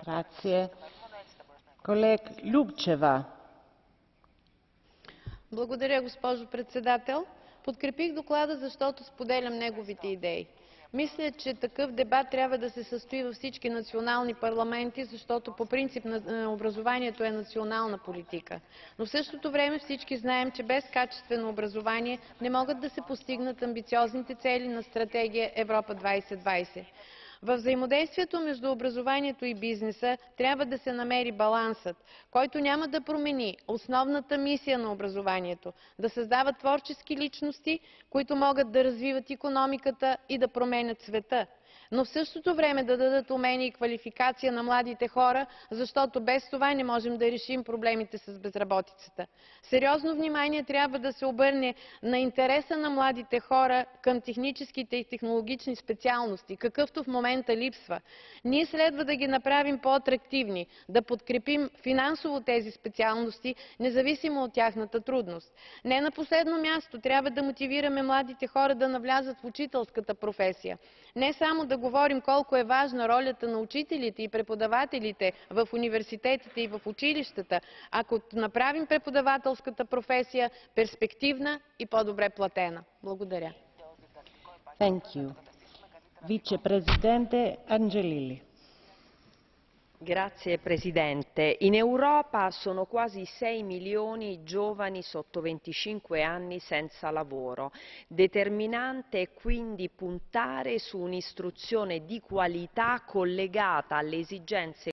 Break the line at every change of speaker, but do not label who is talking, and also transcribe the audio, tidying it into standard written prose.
Grazie. Колег Любчева.
Благодаря, госпожо председател. Подкрепих доклада, защото споделям неговите идеи. Мисля, че такъв дебат трябва да се състои във всички национални парламенти, защото по принцип образованието е национална политика. Но в същото време всички знаем, че без качествено образование не могат да се постигнат амбициозните цели на стратегия Европа 2020. Във взаимодействието между образованието и бизнеса трябва да се намери балансът, който няма да промени основната мисия на образованието – да създава творчески личности, които могат да развиват икономиката и да променят света, но в същото време да дадат умения и квалификация на младите хора, защото без това не можем да решим проблемите с безработицата. Сериозно внимание трябва да се обърне на интереса на младите хора към техническите и технологични специалности, какъвто в момента липсва. Ние следва да ги направим по-атрактивни, да подкрепим финансово тези специалности, независимо от тяхната трудност. Не на последно място трябва да мотивираме младите хора да навлязат в учителската професия. Не само да говорим колко е важна ролята на учителите и преподавателите в университетите и в училищата, ако направим преподавателската професия перспективна и по-добре платена. Благодаря.
Thank you. Vicepresidente Angelilli.
Grazie Presidente. In Europa sono quasi 6 milioni i giovani sotto 25 anni senza lavoro. Determinante è quindi puntare su un'istruzione di qualità collegata alle esigenze